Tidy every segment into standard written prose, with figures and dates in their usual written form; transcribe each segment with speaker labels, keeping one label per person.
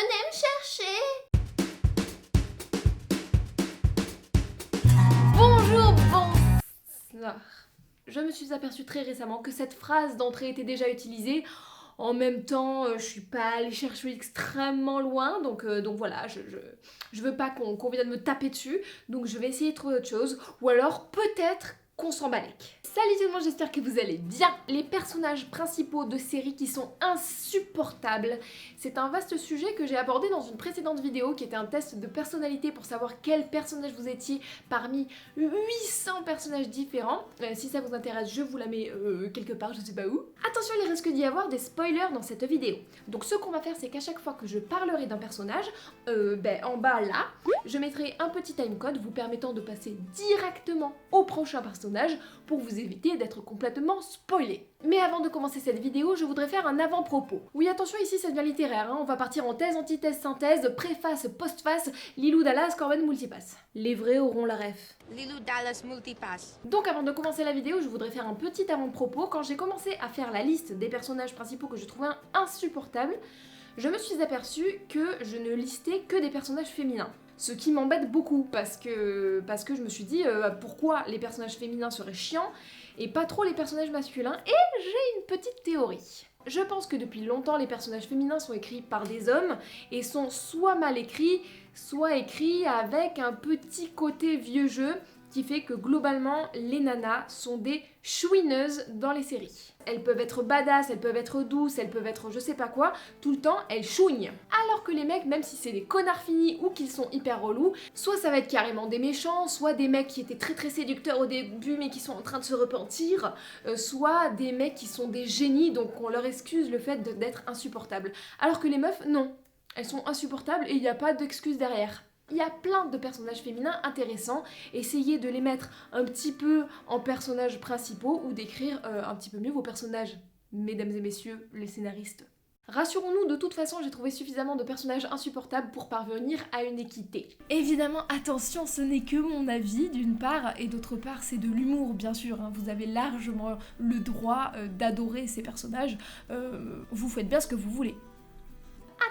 Speaker 1: Venez me chercher. Bonjour, bonsoir. Je me suis aperçue très récemment que cette phrase d'entrée était déjà utilisée. En même temps, je suis pas allée chercher extrêmement loin, donc voilà, je veux pas qu'on vienne me taper dessus, donc je vais essayer de trouver autre chose, ou alors peut-être qu'on s'en balèque. Salut tout le monde, j'espère que vous allez bien. Les personnages principaux de séries qui sont insupportables, c'est un vaste sujet que j'ai abordé dans une précédente vidéo qui était un test de personnalité pour savoir quel personnage vous étiez parmi 800 personnages différents. Si ça vous intéresse, je vous la mets quelque part, je sais pas où. Attention, il risque d'y avoir des spoilers dans cette vidéo. Donc ce qu'on va faire, c'est qu'à chaque fois que je parlerai d'un personnage, en bas là, je mettrai un petit timecode vous permettant de passer directement au prochain personnage pour vous éviter d'être complètement spoilé. Mais avant de commencer cette vidéo, je voudrais faire un avant-propos. Oui, attention, ici ça devient littéraire, hein. On va partir en thèse, antithèse, synthèse, préface, postface, Lilou Dallas, Corben Multipass. Les vrais auront la ref.
Speaker 2: Lilou Dallas Multipass.
Speaker 1: Donc avant de commencer la vidéo, je voudrais faire un petit avant-propos. Quand j'ai commencé à faire la liste des personnages principaux que je trouvais insupportables, je me suis aperçue que je ne listais que des personnages féminins. Ce qui m'embête beaucoup parce que je me suis dit pourquoi les personnages féminins seraient chiants et pas trop les personnages masculins, et j'ai une petite théorie. Je pense que depuis longtemps les personnages féminins sont écrits par des hommes et sont soit mal écrits, soit écrits avec un petit côté vieux jeu qui fait que globalement les nanas sont des chouineuses dans les séries. Elles peuvent être badass, elles peuvent être douces, elles peuvent être je sais pas quoi, tout le temps elles chouignent. Alors que les mecs, même si c'est des connards finis ou qu'ils sont hyper relous, soit ça va être carrément des méchants, soit des mecs qui étaient très séducteurs au début mais qui sont en train de se repentir, soit des mecs qui sont des génies donc on leur excuse le fait d'être insupportables. Alors que les meufs, non. Elles sont insupportables et il n'y a pas d'excuse derrière. Il y a plein de personnages féminins intéressants, essayez de les mettre un petit peu en personnages principaux ou d'écrire un petit peu mieux vos personnages, mesdames et messieurs les scénaristes. Rassurons-nous, de toute façon, j'ai trouvé suffisamment de personnages insupportables pour parvenir à une équité. Évidemment, attention, ce n'est que mon avis, d'une part, et d'autre part, c'est de l'humour, bien sûr. Hein. Vous avez largement le droit d'adorer ces personnages. Vous faites bien ce que vous voulez.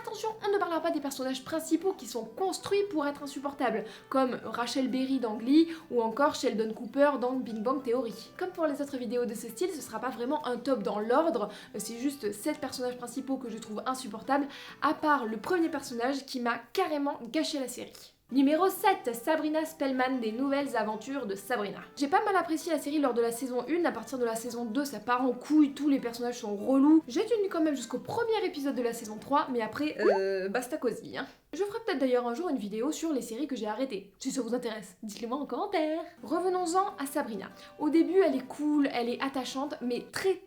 Speaker 1: Attention, on ne parlera pas des personnages principaux qui sont construits pour être insupportables, comme Rachel Berry dans Glee ou encore Sheldon Cooper dans Big Bang Theory. Comme pour les autres vidéos de ce style, ce sera pas vraiment un top dans l'ordre, c'est juste 7 personnages principaux que je trouve insupportables, à part le premier personnage qui m'a carrément gâché la série. Numéro 7, Sabrina Spellman des nouvelles aventures de Sabrina. J'ai pas mal apprécié la série lors de la saison 1, à partir de la saison 2 ça part en couille, tous les personnages sont relous. J'ai tenu quand même jusqu'au premier épisode de la saison 3, mais après, basta cosy. Hein. Je ferai peut-être d'ailleurs un jour une vidéo sur les séries que j'ai arrêtées, si ça vous intéresse, dites-le moi en commentaire. Revenons-en à Sabrina. Au début elle est cool, elle est attachante, mais très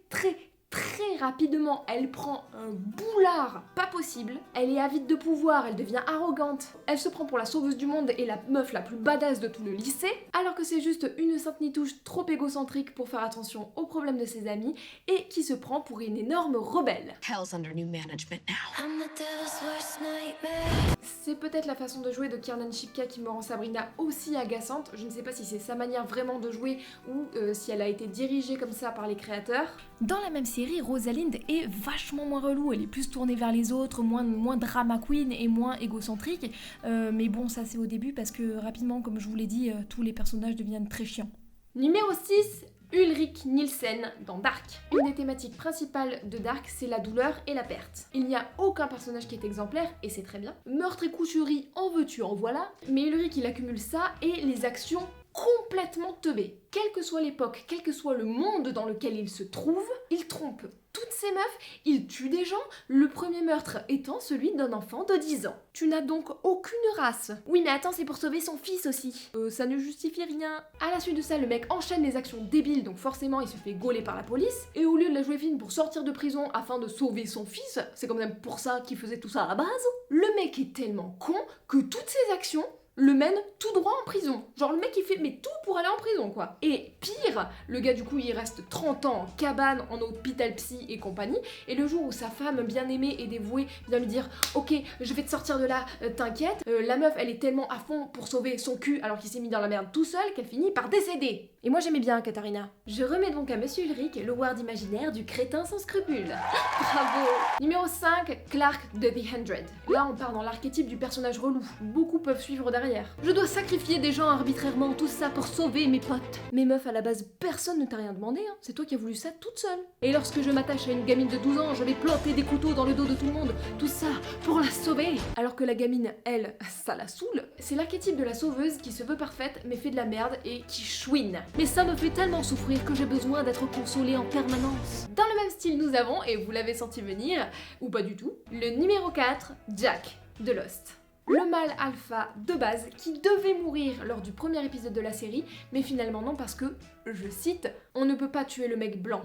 Speaker 1: rapidement, elle prend un boulard pas possible, elle est avide de pouvoir, elle devient arrogante, elle se prend pour la sauveuse du monde et la meuf la plus badass de tout le lycée, alors que c'est juste une sainte nitouche trop égocentrique pour faire attention aux problèmes de ses amis et qui se prend pour une énorme rebelle.
Speaker 2: Hell's under new management now.
Speaker 1: I'm the devil's worst nightmare. C'est peut-être la façon de jouer de Kiernan Shipka qui me rend Sabrina aussi agaçante, je ne sais pas si c'est sa manière vraiment de jouer ou si elle a été dirigée comme ça par les créateurs. Dans la même série, Rosalind est vachement moins relou, elle est plus tournée vers les autres, moins drama queen et moins égocentrique, mais bon ça c'est au début parce que rapidement comme je vous l'ai dit, tous les personnages deviennent très chiants. Numéro 6, Ulrik Nielsen dans Dark. Une des thématiques principales de Dark, c'est la douleur et la perte. Il n'y a aucun personnage qui est exemplaire, et c'est très bien. Meurtre et coucherie, en veux-tu, en voilà. Mais Ulrik, il accumule ça et les actions complètement teubées. Quelle que soit l'époque, quel que soit le monde dans lequel il se trouve, il trompe toutes ces meufs, il tue des gens, le premier meurtre étant celui d'un enfant de 10 ans. Tu n'as donc aucune race. Oui mais attends, c'est pour sauver son fils aussi. Ça ne justifie rien. À la suite de ça, le mec enchaîne les actions débiles, donc forcément il se fait gauler par la police, et au lieu de la jouer fine pour sortir de prison afin de sauver son fils, c'est quand même pour ça qu'il faisait tout ça à la base, le mec est tellement con que toutes ses actions le mène tout droit en prison. Genre le mec il fait mais tout pour aller en prison quoi. Et pire, le gars du coup il reste 30 ans en cabane, en hôpital psy et compagnie, et le jour où sa femme bien aimée et dévouée vient lui dire ok je vais te sortir de là, t'inquiète, la meuf elle est tellement à fond pour sauver son cul alors qu'il s'est mis dans la merde tout seul qu'elle finit par décéder. Et moi j'aimais bien Katharina. Je remets donc à Monsieur Ulrich le ward imaginaire du crétin sans scrupules. Bravo. Numéro 5, Clark de The 100. Là on part dans l'archétype du personnage relou. Beaucoup peuvent suivre derrière. Je dois sacrifier des gens arbitrairement, tout ça pour sauver mes potes. Mais meuf, à la base, personne ne t'a rien demandé, hein. C'est toi qui as voulu ça toute seule. Et lorsque je m'attache à une gamine de 12 ans, je vais planter des couteaux dans le dos de tout le monde. Tout ça pour la sauver. Alors que la gamine, elle, ça la saoule. C'est l'archétype de la sauveuse qui se veut parfaite mais fait de la merde et qui chouine. Mais ça me fait tellement souffrir que j'ai besoin d'être consolée en permanence. Dans le même style, nous avons, et vous l'avez senti venir, ou pas du tout, le numéro 4, Jack de Lost. Le mâle alpha de base qui devait mourir lors du premier épisode de la série, mais finalement non parce que, je cite, on ne peut pas tuer le mec blanc.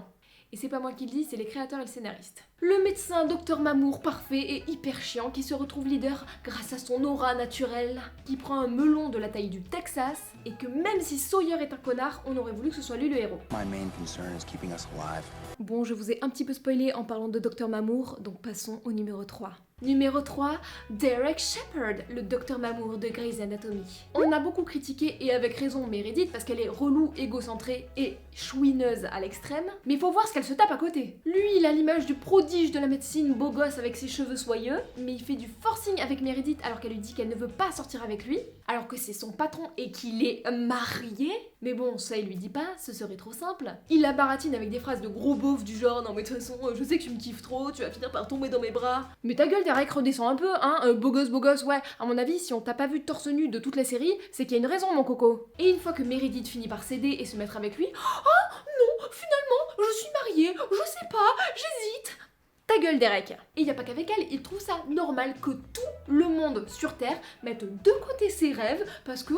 Speaker 1: Et c'est pas moi qui le dis, c'est les créateurs et le scénariste. Le médecin Dr Mamour parfait et hyper chiant qui se retrouve leader grâce à son aura naturelle, qui prend un melon de la taille du Texas, et que même si Sawyer est un connard, on aurait voulu que ce soit lui le héros.
Speaker 3: My main concern is keeping us alive.
Speaker 1: Bon, je vous ai un petit peu spoilé en parlant de Dr Mamour, donc passons au numéro 3. Numéro 3, Derek Shepherd, le Dr Mamour de Grey's Anatomy. On a beaucoup critiqué, et avec raison, Meredith parce qu'elle est relou, égocentrée et chouineuse à l'extrême, mais il faut voir ce qu'elle se tape à côté. Lui, il a l'image du prodige de la médecine, beau gosse avec ses cheveux soyeux, mais il fait du forcing avec Meredith alors qu'elle lui dit qu'elle ne veut pas sortir avec lui, alors que c'est son patron et qu'il est marié. Mais bon, ça il lui dit pas, ce serait trop simple. Il la baratine avec des phrases de gros beauf du genre « Non mais de toute façon, je sais que tu me kiffes trop, tu vas finir par tomber dans mes bras. » Mais ta gueule Derek, redescends un peu, hein, beau gosse, ouais. À mon avis, si on t'a pas vu torse nu de toute la série, c'est qu'il y a une raison mon coco. Et une fois que Meredith finit par céder et se mettre avec lui « Oh non, finalement, je suis mariée, je sais pas, j'hésite. » Ta gueule Derek. Et y a pas qu'avec elle, il trouve ça normal que tout le monde sur Terre mette de côté ses rêves, parce que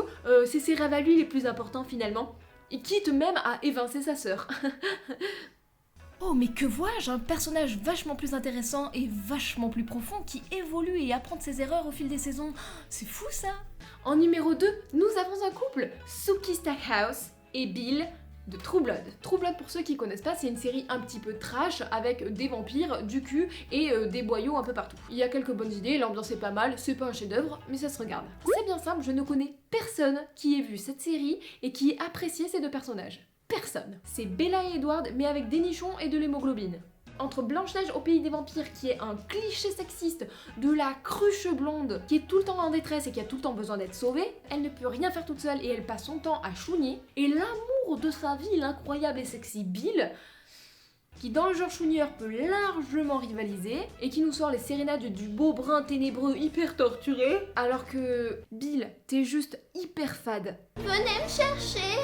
Speaker 1: c'est ses rêves à lui les plus importants finalement. Et quitte même à évincer sa sœur. Oh mais que vois-je, un personnage vachement plus intéressant et vachement plus profond qui évolue et apprend de ses erreurs au fil des saisons. C'est fou ça. En numéro 2, nous avons un couple, Sookie Stackhouse et Bill de True Blood. True Blood, pour ceux qui connaissent pas, c'est une série un petit peu trash avec des vampires, du cul et des boyaux un peu partout. Il y a quelques bonnes idées, l'ambiance est pas mal, c'est pas un chef-d'œuvre, mais ça se regarde. C'est bien simple, je ne connais personne qui ait vu cette série et qui ait apprécié ces deux personnages. Personne. C'est Bella et Edward, mais avec des nichons et de l'hémoglobine. Entre Blanche-Neige au pays des vampires, qui est un cliché sexiste de la cruche blonde, qui est tout le temps en détresse et qui a tout le temps besoin d'être sauvée, elle ne peut rien faire toute seule et elle passe son temps à chougner, et l'amour de sa vie, l'incroyable et sexy Bill, qui dans le genre chougneur peut largement rivaliser, et qui nous sort les sérénades du beau brun ténébreux hyper torturé, alors que Bill, t'es juste hyper fade.
Speaker 4: Venez me chercher.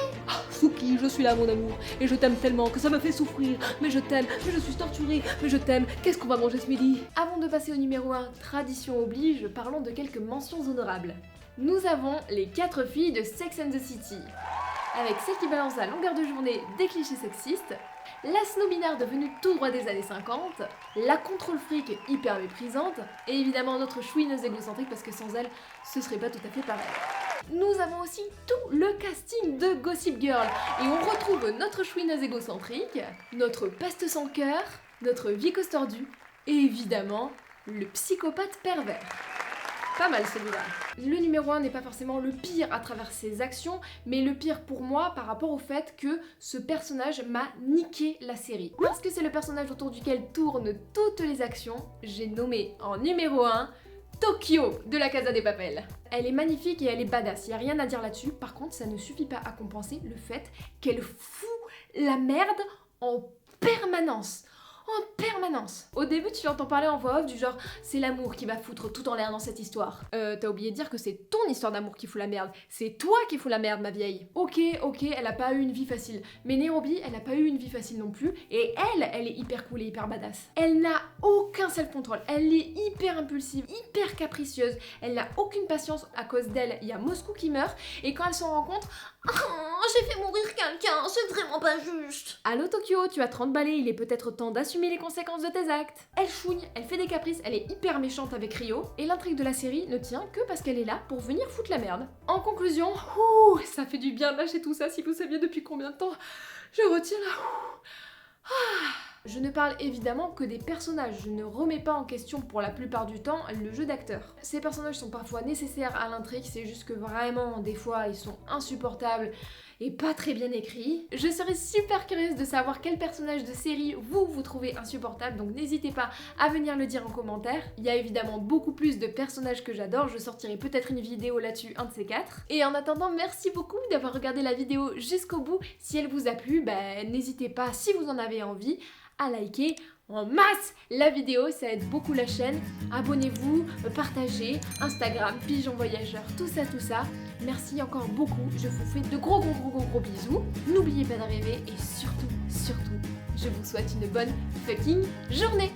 Speaker 1: Sookie, je suis là mon amour, et je t'aime tellement que ça me fait souffrir, mais je t'aime, mais je suis torturée, mais je t'aime, qu'est-ce qu'on va manger ce midi? Avant de passer au numéro 1, tradition oblige, parlons de quelques mentions honorables. Nous avons les 4 filles de Sex and the City, avec celle qui balance à longueur de journée des clichés sexistes, la snobinard devenue tout droit des années 50, la contrôle fric hyper méprisante, et évidemment notre chouineuse égocentrique parce que sans elle, ce serait pas tout à fait pareil. Nous avons aussi tout le casting de Gossip Girl, et on retrouve notre chouineuse égocentrique, notre peste sans cœur, notre vieille tordue, et évidemment, le psychopathe pervers. Pas mal celui-là. Le numéro 1 n'est pas forcément le pire à travers ses actions, mais le pire pour moi par rapport au fait que ce personnage m'a niqué la série. Parce que c'est le personnage autour duquel tournent toutes les actions, j'ai nommé en numéro 1 Tokyo de la Casa des Papel. Elle est magnifique et elle est badass, y a rien à dire là-dessus. Par contre, ça ne suffit pas à compenser le fait qu'elle fout la merde en permanence. En permanence. Au début, tu entends parler en voix off du genre c'est l'amour qui va foutre tout en l'air dans cette histoire. T'as oublié de dire que c'est ton histoire d'amour qui fout la merde. C'est toi qui fous la merde, ma vieille. Ok, elle a pas eu une vie facile. Mais Nairobi, elle a pas eu une vie facile non plus. Et elle est hyper cool et hyper badass. Elle n'a aucun self-control. Elle est hyper impulsive, hyper capricieuse. Elle n'a aucune patience. À cause d'elle, il y a Moscou qui meurt. Et quand elle s'en rend compte,
Speaker 4: Oh, j'ai fait mourir quelqu'un, c'est vraiment pas juste.
Speaker 1: Allô Tokyo, tu as 30 balais, il est peut-être temps d'assumer les conséquences de tes actes. Elle chouigne, elle fait des caprices, elle est hyper méchante avec Rio, et l'intrigue de la série ne tient que parce qu'elle est là pour venir foutre la merde. En conclusion, ça fait du bien de lâcher tout ça si vous saviez depuis combien de temps je retiens là. Je ne parle évidemment que des personnages, je ne remets pas en question pour la plupart du temps le jeu d'acteur. Ces personnages sont parfois nécessaires à l'intrigue, c'est juste que vraiment, des fois, ils sont insupportables et pas très bien écrit. Je serais super curieuse de savoir quel personnage de série vous trouvez insupportable, donc n'hésitez pas à venir le dire en commentaire. Il y a évidemment beaucoup plus de personnages que j'adore, je sortirai peut-être une vidéo là-dessus, un de ces quatre. Et en attendant, merci beaucoup d'avoir regardé la vidéo jusqu'au bout. Si elle vous a plu, n'hésitez pas, si vous en avez envie, à liker en masse la vidéo, ça aide beaucoup la chaîne. Abonnez-vous, partagez, Instagram, Pigeon Voyageur, tout ça. Merci encore beaucoup, je vous fais de gros bisous. N'oubliez pas de rêver et surtout, je vous souhaite une bonne fucking journée.